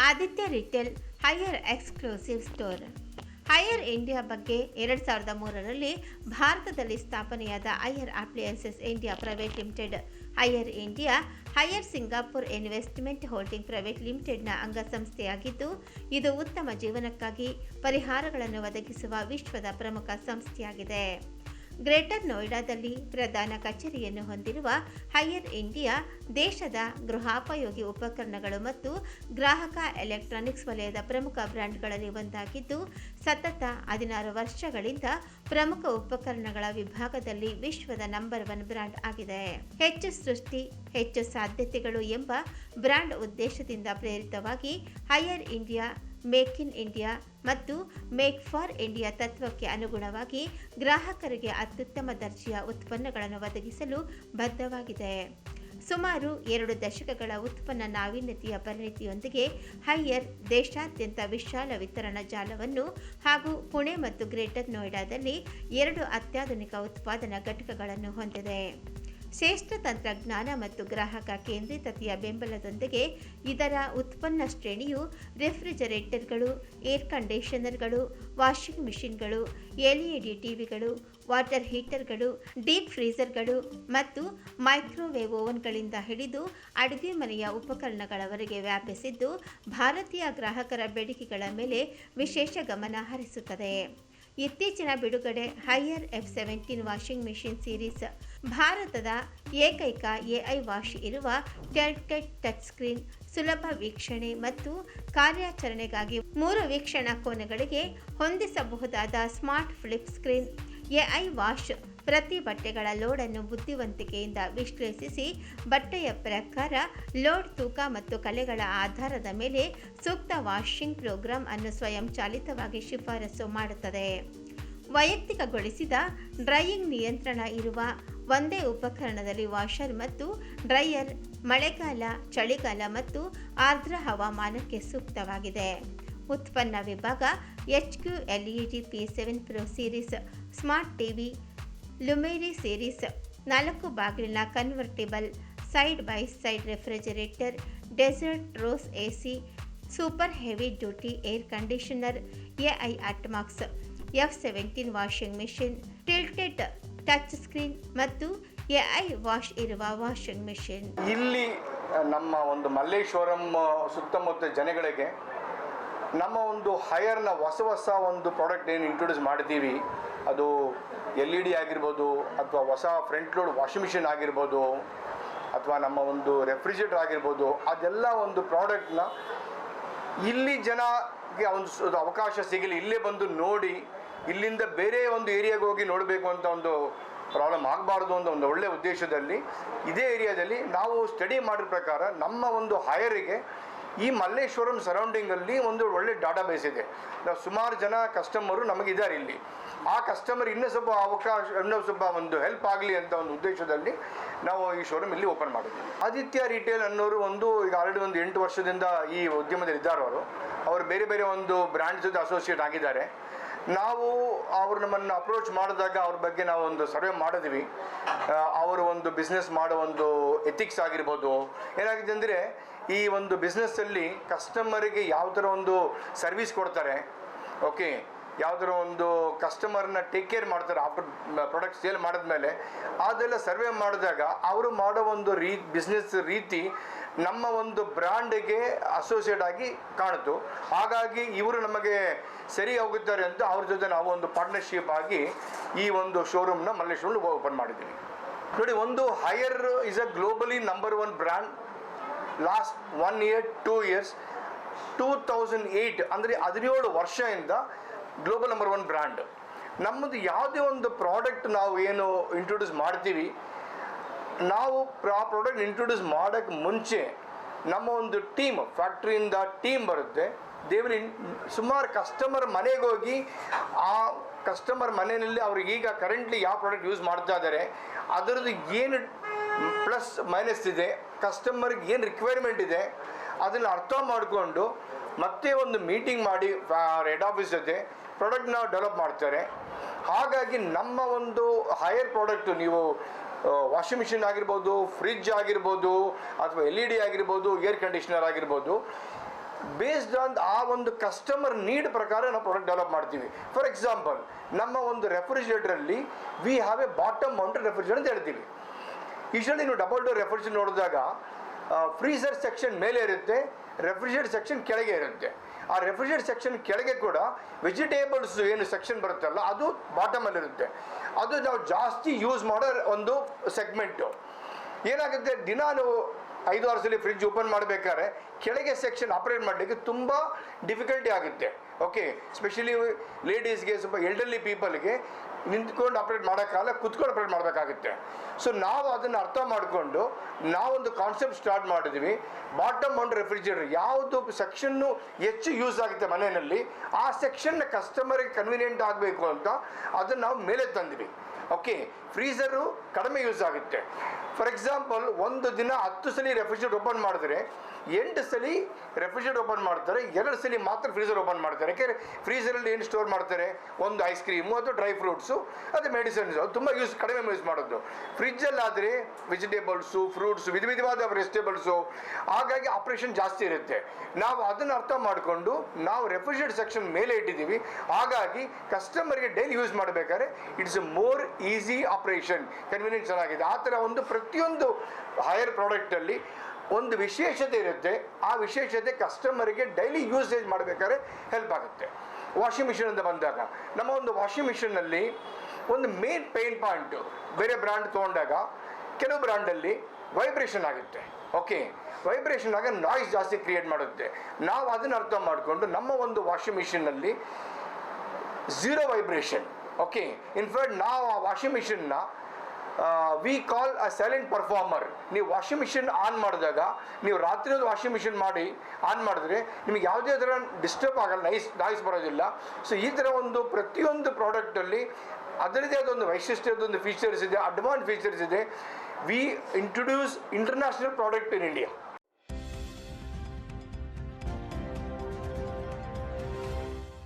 Aditya retail Haier exclusive store. Haier India ಬಗ್ಗೆ 2003ರಲ್ಲಿ ಭಾರತದಲ್ಲಿ ಸ್ಥಾಪನೆಯಾದ Haier appliances India private limited. Haier India Haier Singapore investment holding private ಲಿಮಿಟೆಡ್ನ ಅಂಗಸಂಸ್ಥೆಯಾಗಿದ್ದು, ಇದು ಉತ್ತಮ ಜೀವನಕ್ಕಾಗಿ ಪರಿಹಾರಗಳನ್ನು ಒದಗಿಸುವ ವಿಶ್ವದ ಪ್ರಮುಖ ಸಂಸ್ಥೆಯಾಗಿದೆ. ಗ್ರೇಟರ್ ನೋಯ್ಡಾದಲ್ಲಿ ಪ್ರಧಾನ ಕಚೇರಿಯನ್ನು ಹೊಂದಿರುವ ಹೈಯರ್ ಇಂಡಿಯಾ ದೇಶದ ಗೃಹೋಪಯೋಗಿ ಉಪಕರಣಗಳು ಮತ್ತು ಗ್ರಾಹಕ ಎಲೆಕ್ಟ್ರಾನಿಕ್ಸ್ ವಲಯದ ಪ್ರಮುಖ ಬ್ರ್ಯಾಂಡ್ಗಳಲ್ಲಿ ಒಂದಾಗಿದ್ದು, ಸತತ 16 ವರ್ಷಗಳಿಂದ ಪ್ರಮುಖ ಉಪಕರಣಗಳ ವಿಭಾಗದಲ್ಲಿ ವಿಶ್ವದ ನಂಬರ್ 1 ಬ್ರ್ಯಾಂಡ್ ಆಗಿದೆ. ಹೆಚ್ಚು ಸೃಷ್ಟಿ, ಹೆಚ್ಚು ಸಾಧ್ಯತೆಗಳು ಎಂಬ ಬ್ರ್ಯಾಂಡ್ ಉದ್ದೇಶದಿಂದ ಪ್ರೇರಿತವಾಗಿ higher India make in India ಮತ್ತು ಮೇಕ್ ಫಾರ್ ಇಂಡಿಯಾ ತತ್ವಕ್ಕೆ ಅನುಗುಣವಾಗಿ ಗ್ರಾಹಕರಿಗೆ ಅತ್ಯುತ್ತಮ ದರ್ಜೆಯ ಉತ್ಪನ್ನಗಳನ್ನು ಒದಗಿಸಲು ಬದ್ಧವಾಗಿದೆ. ಸುಮಾರು 2 ದಶಕಗಳ ಉತ್ಪನ್ನ ನಾವೀನ್ಯತೆಯ ಪರಿಣಿತಿಯೊಂದಿಗೆ ಹೈಯರ್ ದೇಶಾದ್ಯಂತ ವಿಶಾಲ ವಿತರಣಾ ಜಾಲವನ್ನು ಹಾಗೂ ಪುಣೆ ಮತ್ತು ಗ್ರೇಟರ್ ನೋಯ್ಡಾದಲ್ಲಿ 2 ಅತ್ಯಾಧುನಿಕ ಉತ್ಪಾದನಾ ಘಟಕಗಳನ್ನು ಹೊಂದಿದೆ. ಶ್ರೇಷ್ಠ ತಂತ್ರಜ್ಞಾನ ಮತ್ತು ಗ್ರಾಹಕ ಕೇಂದ್ರಿತತೆಯ ಬೆಂಬಲದೊಂದಿಗೆ ಇದರ ಉತ್ಪನ್ನ ಶ್ರೇಣಿಯು ರೆಫ್ರಿಜರೇಟರ್ಗಳು, ಏರ್ ಕಂಡೀಷನರ್ಗಳು, ವಾಷಿಂಗ್ ಮಿಷಿನ್ಗಳು, ಎಲ್ಇಡಿ ಟಿವಿಗಳು, ವಾಟರ್ ಹೀಟರ್ಗಳು, ಡೀಪ್ ಫ್ರೀಜರ್ಗಳು ಮತ್ತು ಮೈಕ್ರೋವೇವ್ ಓವನ್ಗಳಿಂದ ಹಿಡಿದು ಅಡುಗೆ ಮನೆಯ ಉಪಕರಣಗಳವರೆಗೆ ವ್ಯಾಪಿಸಿದ್ದು, ಭಾರತೀಯ ಗ್ರಾಹಕರ ಬೇಡಿಕೆಗಳ ಮೇಲೆ ವಿಶೇಷ ಗಮನ ಹರಿಸುತ್ತದೆ. ಇತ್ತೀಚಿನ ಬಿಡುಗಡೆ higher F17 washing machine series ಭಾರತದ ಏಕೈಕ ಎಐ ವಾಶ್ ಇರುವ ಟಿಲ್ಟೆಡ್ ಟಚ್ ಸ್ಕ್ರೀನ್, ಸುಲಭ ವೀಕ್ಷಣೆ ಮತ್ತು ಕಾರ್ಯಾಚರಣೆಗಾಗಿ 3 ವೀಕ್ಷಣಾ ಕೋನಗಳಿಗೆ ಹೊಂದಿಸಬಹುದಾದ smart flip screen. AI wash ಪ್ರತಿ ಬಟ್ಟೆಗಳ ಲೋಡನ್ನು ಬುದ್ಧಿವಂತಿಕೆಯಿಂದ ವಿಶ್ಲೇಷಿಸಿ ಬಟ್ಟೆಯ ಪ್ರಕಾರ, ಲೋಡ್, ತೂಕ ಮತ್ತು ಕಲೆಗಳ ಆಧಾರದ ಮೇಲೆ ಸೂಕ್ತ ವಾಷಿಂಗ್ ಪ್ರೋಗ್ರಾಂ ಅನ್ನು ಸ್ವಯಂಚಾಲಿತವಾಗಿ ಶಿಫಾರಸು ಮಾಡುತ್ತದೆ. ವೈಯಕ್ತಿಕಗೊಳಿಸಿದ ಡ್ರೈಯಿಂಗ್ ನಿಯಂತ್ರಣ ಇರುವ ಒಂದೇ ಉಪಕರಣದಲ್ಲಿ ವಾಷರ್ ಮತ್ತು ಡ್ರೈಯರ್ ಮಳೆಗಾಲ, ಚಳಿಗಾಲ ಮತ್ತು ಆರ್ದ್ರ ಹವಾಮಾನಕ್ಕೆ ಸೂಕ್ತವಾಗಿದೆ. ಉತ್ಪನ್ನ ವಿಭಾಗ HQLED P7 Pro series, smart TV, Lumiere series, 4 ಬಾಗಿಲಿನ convertible side by side refrigerator, desert rose AC, super heavy duty air conditioner, AI Atmax, F17 washing machine, tilted touch screen ಮತ್ತು ಎಐ ವಾಶ್ ಇರುವ washing machine. ಇಲ್ಲಿ ನಮ್ಮ ಒಂದು ಮಲ್ಲೇಶ್ವರಂ ಸುತ್ತಮುತ್ತ ಜನಗಳಿಗೆ ನಮ್ಮ ಒಂದು ಹೈಯರ್ನ ಹೊಸ ಒಂದು ಪ್ರಾಡಕ್ಟ್ ಏನು ಇಂಟ್ರೊಡ್ಯೂಸ್ ಮಾಡಿದ್ದೀವಿ, ಅದು LED ಆಗಿರ್ಬೋದು, ಅಥವಾ ಹೊಸ ಫ್ರಂಟ್ ಲೋಡ್ ವಾಷಿಂಗ್ ಮಿಷಿನ್ ಆಗಿರ್ಬೋದು, ಅಥವಾ ನಮ್ಮ ಒಂದು ರೆಫ್ರಿಜರೇಟರ್ ಆಗಿರ್ಬೋದು, ಅದೆಲ್ಲ ಒಂದು ಪ್ರಾಡಕ್ಟ್ನ ಇಲ್ಲಿ ಜನಗೆ ಒಂದು ಅವಕಾಶ ಸಿಗಲಿ, ಇಲ್ಲೇ ಬಂದು ನೋಡಿ, ಇಲ್ಲಿಂದ ಬೇರೆ ಒಂದು ಏರಿಯಾಗೆ ಹೋಗಿ ನೋಡಬೇಕು ಅಂತ ಒಂದು ಪ್ರಾಬ್ಲಮ್ ಆಗಬಾರ್ದು ಅಂತ ಒಂದು ಒಳ್ಳೆಯ ಉದ್ದೇಶದಲ್ಲಿ ಇದೇ ಏರಿಯಾದಲ್ಲಿ ನಾವು ಸ್ಟಡಿ ಮಾಡಿದ ಪ್ರಕಾರ ನಮ್ಮ ಒಂದು ಹೈಯರಿಗೆ ಈ ಮಲ್ಲೇಶ್ವರಂ ಸರೌಂಡಿಂಗಲ್ಲಿ ಒಂದು ಒಳ್ಳೆ ಡಾಟಾ ಬೇಸ್ ಇದೆ. ನಾವು ಸುಮಾರು ಜನ ಕಸ್ಟಮರು ನಮಗಿದ್ದಾರೆ ಇಲ್ಲಿ. ಆ ಕಸ್ಟಮರ್ ಇನ್ನೂ ಸ್ವಲ್ಪ ಅವಕಾಶ, ಇನ್ನೂ ಸ್ವಲ್ಪ ಒಂದು ಹೆಲ್ಪ್ ಆಗಲಿ ಅಂತ ಒಂದು ಉದ್ದೇಶದಲ್ಲಿ ನಾವು ಈ ಶೋರೂಮ್ ಇಲ್ಲಿ ಓಪನ್ ಮಾಡಿದ್ವಿ. ಆದಿತ್ಯ ರಿಟೇಲ್ ಅನ್ನೋರು ಈಗ ಆಲ್ರೆಡಿ 8 ವರ್ಷದಿಂದ ಈ ಉದ್ಯಮದಲ್ಲಿ ಇದ್ದಾರೆ. ಅವರು ಬೇರೆ ಬೇರೆ ಒಂದು ಬ್ರ್ಯಾಂಡ್ ಜೊತೆ ಅಸೋಸಿಯೇಟ್ ಆಗಿದ್ದಾರೆ. ಅವರು ನಮ್ಮನ್ನು ಅಪ್ರೋಚ್ ಮಾಡಿದಾಗ ಅವ್ರ ಬಗ್ಗೆ ನಾವು ಒಂದು ಸರ್ವೆ ಮಾಡಿದ್ವಿ. ಅವರು ಒಂದು ಬಿಸ್ನೆಸ್ ಮಾಡೋ ಒಂದು ಎಥಿಕ್ಸ್ ಆಗಿರ್ಬೋದು, ಏನಾಗಿದೆ ಅಂದರೆ ಈ ಒಂದು ಬಿಸ್ನೆಸ್ಸಲ್ಲಿ ಕಸ್ಟಮರಿಗೆ ಯಾವ ಥರ ಒಂದು ಸರ್ವಿಸ್ ಕೊಡ್ತಾರೆ, ಓಕೆ, ಯಾವ ಥರ ಒಂದು ಕಸ್ಟಮರ್ನ ಟೇಕ್ ಕೇರ್ ಮಾಡ್ತಾರೆ ಆಫ್ಟರ್ ಪ್ರಾಡಕ್ಟ್ ಸೇಲ್ ಮಾಡಿದ್ಮೇಲೆ, ಅದೆಲ್ಲ ಸರ್ವೆ ಮಾಡಿದಾಗ ಅವರು ಮಾಡೋ ಒಂದು ಬಿಸ್ನೆಸ್ ರೀತಿ ನಮ್ಮ ಒಂದು ಬ್ರ್ಯಾಂಡಿಗೆ ಅಸೋಸಿಯೇಟ್ ಆಗಿ ಕಾಣಿತು. ಹಾಗಾಗಿ ಇವರು ನಮಗೆ ಸರಿ ಹೋಗುತ್ತಾರೆ ಅಂತ ಅವ್ರ ಜೊತೆ ನಾವು ಒಂದು ಪಾರ್ಟ್ನರ್ಶಿಪ್ ಆಗಿ ಈ ಒಂದು ಶೋರೂಮ್ನ ಮಲ್ಲೇಶ್ವರಂ ಓಪನ್ ಮಾಡಿದ್ದೀವಿ. ನೋಡಿ, ಒಂದು higher is a globally number 1 brand. Last 1 year 2 years 2008 ಅಂದರೆ 17 ವರ್ಷದಿಂದ ಗ್ಲೋಬಲ್ ನಂಬರ್ 1 ಬ್ರ್ಯಾಂಡ್. ನಮ್ಮದು ಯಾವುದೇ ಒಂದು ಪ್ರಾಡಕ್ಟ್ ನಾವು ಏನು ಇಂಟ್ರೊಡ್ಯೂಸ್ ಮಾಡ್ತೀವಿ, ನಾವು ಆ ಪ್ರಾಡಕ್ಟ್ ಇಂಟ್ರೊಡ್ಯೂಸ್ ಮಾಡೋಕ್ಕೆ ಮುಂಚೆ ನಮ್ಮ ಒಂದು ಟೀಮ್, ಫ್ಯಾಕ್ಟ್ರಿಯಿಂದ ಟೀಮ್ ಬರುತ್ತೆ. ಸುಮಾರು ಕಸ್ಟಮರ್ ಮನೆಗೆ ಹೋಗಿ ಆ ಕಸ್ಟಮರ್ ಮನೆಯಲ್ಲಿ ಅವ್ರಿಗೆ ಈಗ ಕರೆಂಟ್ಲಿ ಯಾವ ಪ್ರಾಡಕ್ಟ್ ಯೂಸ್ ಮಾಡ್ತಾ ಇದ್ದಾರೆ, ಅದರದ್ದು ಏನು ಪ್ಲಸ್ ಮೈನಸ್ ಇದೆ, ಕಸ್ಟಮರ್ಗೆ ಏನು ರಿಕ್ವೈರ್ಮೆಂಟ್ ಇದೆ, ಅದನ್ನು ಅರ್ಥ ಮಾಡಿಕೊಂಡು ಮತ್ತೆ ಒಂದು ಮೀಟಿಂಗ್ ಮಾಡಿ ಹೆಡ್ ಆಫೀಸ್ ಜೊತೆ ಪ್ರಾಡಕ್ಟ್ನ ಡೆವಲಪ್ ಮಾಡ್ತಾರೆ. ಹಾಗಾಗಿ ನಮ್ಮ ಒಂದು ಹೈಯರ್ ಪ್ರಾಡಕ್ಟು, ನೀವು ವಾಷಿಂಗ್ ಮಿಷಿನ್ ಆಗಿರ್ಬೋದು, ಫ್ರಿಜ್ ಆಗಿರ್ಬೋದು, ಅಥವಾ LED ಆಗಿರ್ಬೋದು, ಏರ್ ಕಂಡೀಷ್ನರ್ ಆಗಿರ್ಬೋದು, ಬೇಸ್ಡ್ ಆನ್ ಆ ಒಂದು ಕಸ್ಟಮರ್ ನೀಡ್ ಪ್ರಕಾರ ನಾವು ಪ್ರಾಡಕ್ಟ್ ಡೆವಲಪ್ ಮಾಡ್ತೀವಿ. ಫಾರ್ ಎಕ್ಸಾಂಪಲ್, ನಮ್ಮ ಒಂದು ರೆಫ್ರಿಜರೇಟರಲ್ಲಿ we have a bottom mounted refrigerator ಅಂತ ಹೇಳ್ತೀವಿ. ಯೂಶಲಿ ನೀವು ಡಬಲ್ ಡೋರ್ ರೆಫ್ರಿಜರೇಟರ್ ನೋಡಿದಾಗ ಫ್ರೀಸರ್ ಸೆಕ್ಷನ್ ಮೇಲೆ ಇರುತ್ತೆ, ರೆಫ್ರಿಜರೇಟರ್ ಸೆಕ್ಷನ್ ಕೆಳಗೆ ಇರುತ್ತೆ. ಆ ರೆಫ್ರಿಜರೇಟರ್ ಸೆಕ್ಷನ್ ಕೆಳಗೆ ಕೂಡ ವೆಜಿಟೇಬಲ್ಸ್ ಏನು ಸೆಕ್ಷನ್ ಬರುತ್ತಲ್ಲ ಅದು ಬಾಟಮಲ್ಲಿರುತ್ತೆ. ಅದು ನಾವು ಜಾಸ್ತಿ ಯೂಸ್ ಮಾಡೋ ಒಂದು ಸೆಗ್ಮೆಂಟು. ಏನಾಗುತ್ತೆ, ದಿನ ನಾವು 5-6 ಸಲ ಫ್ರಿಡ್ಜ್ ಓಪನ್ ಮಾಡಬೇಕಾದ್ರೆ ಕೆಳಗೆ ಸೆಕ್ಷನ್ ಆಪ್ರೇಟ್ ಮಾಡಲಿಕ್ಕೆ ತುಂಬ ಡಿಫಿಕಲ್ಟಿ ಆಗುತ್ತೆ. ಓಕೆ, ಸ್ಪೆಷಲಿ ಲೇಡೀಸ್ಗೆ, ಸ್ವಲ್ಪ ಎಲ್ಡರ್ಲಿ ಪೀಪಲ್ಗೆ ನಿಂತ್ಕೊಂಡು ಆಪ್ರೇಟ್ ಮಾಡೋಕ್ಕಾಗಲ್ಲ, ಕುತ್ಕೊಂಡು ಆಪ್ರೇಟ್ ಮಾಡಬೇಕಾಗುತ್ತೆ. ಸೊ ನಾವು ಅದನ್ನು ಅರ್ಥ ಮಾಡಿಕೊಂಡು ನಾವೊಂದು ಕಾನ್ಸೆಪ್ಟ್ ಸ್ಟಾರ್ಟ್ ಮಾಡಿದ್ವಿ. ಬಾಟಮ್ ಮೌಂಟ್ ರೆಫ್ರಿಜರೇಟರ್ ಯಾವುದು ಸೆಕ್ಷನ್ನು ಹೆಚ್ಚು ಯೂಸ್ ಆಗುತ್ತೆ ಮನೆಯಲ್ಲಿ, ಆ ಸೆಕ್ಷನ್ನ ಕಸ್ಟಮರ್ಗೆ ಕನ್ವೀನಿಯೆಂಟ್ ಆಗಬೇಕು ಅಂತ ಅದನ್ನು ನಾವು ಮೇಲೆ ತಂದ್ವಿ. ಓಕೆ, ಫ್ರೀಸರು ಕಡಿಮೆ ಯೂಸ್ ಆಗುತ್ತೆ. ಫಾರ್ ಎಕ್ಸಾಂಪಲ್, ಒಂದು ದಿನ 10 ಸಲ ರೆಫ್ರಿಜರೇಟರ್ ಓಪನ್ ಮಾಡಿದ್ರೆ 8 ಸಲ ರೆಫ್ರಿಜರೇಟರ್ ಓಪನ್ ಮಾಡ್ತಾರೆ, 2 ಸಲ ಮಾತ್ರ ಫ್ರೀಸರ್ ಓಪನ್ ಮಾಡ್ತಾರೆ. ಯಾಕೆಂದರೆ ಫ್ರೀಸರಲ್ಲಿ ಏನು ಸ್ಟೋರ್ ಮಾಡ್ತಾರೆ, ಒಂದು ಐಸ್ ಕ್ರೀಮು ಅಥವಾ ಡ್ರೈ ಫ್ರೂಟ್ಸು, ಅದು ಮೆಡಿಸಿನ್ಸು, ಅದು ತುಂಬ ಕಡಿಮೆ ಯೂಸ್ ಮಾಡೋದು. ಫ್ರಿಜ್ಜಲ್ಲಾದರೆ ವೆಜಿಟೇಬಲ್ಸು, ಫ್ರೂಟ್ಸು, ವಿಧವಾದ ವೆಜಿಟೇಬಲ್ಸು, ಹಾಗಾಗಿ ಆಪ್ರೇಷನ್ ಜಾಸ್ತಿ ಇರುತ್ತೆ. ನಾವು ಅದನ್ನು ಅರ್ಥ ಮಾಡಿಕೊಂಡು ನಾವು ರೆಫ್ರಿಜರೇಟರ್ ಸೆಕ್ಷನ್ ಮೇಲೆ ಇಟ್ಟಿದ್ದೀವಿ. ಹಾಗಾಗಿ ಕಸ್ಟಮರ್ಗೆ ಡೈಲಿ ಯೂಸ್ ಮಾಡಬೇಕಾದ್ರೆ it's A more easy operation, convenience ಚೆನ್ನಾಗಿದೆ. ಆ ಥರ ಒಂದು ಪ್ರತಿಯೊಂದು ಹೈಯರ್ ಪ್ರಾಡಕ್ಟಲ್ಲಿ ಒಂದು ವಿಶೇಷತೆ ಇರುತ್ತೆ. ಆ ವಿಶೇಷತೆ ಕಸ್ಟಮರಿಗೆ ಡೈಲಿ ಯೂಸೇಜ್ ಮಾಡಬೇಕಾದ್ರೆ ಹೆಲ್ಪ್ ಆಗುತ್ತೆ. ವಾಷಿಂಗ್ ಮಿಷಿನ್ ಅಂತ ಬಂದಾಗ, ನಮ್ಮ ಒಂದು ವಾಷಿಂಗ್ ಮಿಷಿನ್ನಲ್ಲಿ ಒಂದು ಮೇನ್ ಪೇನ್ ಪಾಯಿಂಟು, ಬೇರೆ ಬ್ರ್ಯಾಂಡ್ ತೊಗೊಂಡಾಗ ಕೆಲವು ಬ್ರ್ಯಾಂಡಲ್ಲಿ ವೈಬ್ರೇಷನ್ ಆಗುತ್ತೆ. ಓಕೆ, ವೈಬ್ರೇಷನ್ ಆಗ ನಾಯ್ಸ್ ಜಾಸ್ತಿ ಕ್ರಿಯೇಟ್ ಮಾಡುತ್ತೆ. ನಾವು ಅದನ್ನು ಅರ್ಥ ಮಾಡಿಕೊಂಡು ನಮ್ಮ ಒಂದು ವಾಷಿಂಗ್ ಮಿಷಿನ್ನಲ್ಲಿ 0 ವೈಬ್ರೇಷನ್. ಓಕೆ, ಇನ್ಫ್ಯಾಕ್ಟ್ ನಾವು ಆ ವಾಷಿಂಗ್ ಮಿಷಿನ್ನ we call a silent performer. ನೀವು ವಾಷಿಂಗ್ ಮಿಷಿನ್ ಆನ್ ಮಾಡಿದಾಗ, ನೀವು ರಾತ್ರಿ ಒಂದು ವಾಷಿಂಗ್ ಮಿಷಿನ್ ಮಾಡಿ ಆನ್ ಮಾಡಿದ್ರೆ ನಿಮಗೆ ಯಾವುದೇ ಥರ ಡಿಸ್ಟರ್ಬ್ ಆಗಲ್ಲ, ನಾಯ್ಸ್ ಬರೋದಿಲ್ಲ. ಸೊ ಈ ಥರ ಒಂದು ಪ್ರತಿಯೊಂದು ಪ್ರಾಡಕ್ಟಲ್ಲಿ ಅದರದೇ ಆದೊಂದು ವೈಶಿಷ್ಟ್ಯದೊಂದು ಫೀಚರ್ಸ್ ಇದೆ, ಅಡ್ವಾನ್ಸ್ ಫೀಚರ್ಸ್ ಇದೆ. We introduce international product in India.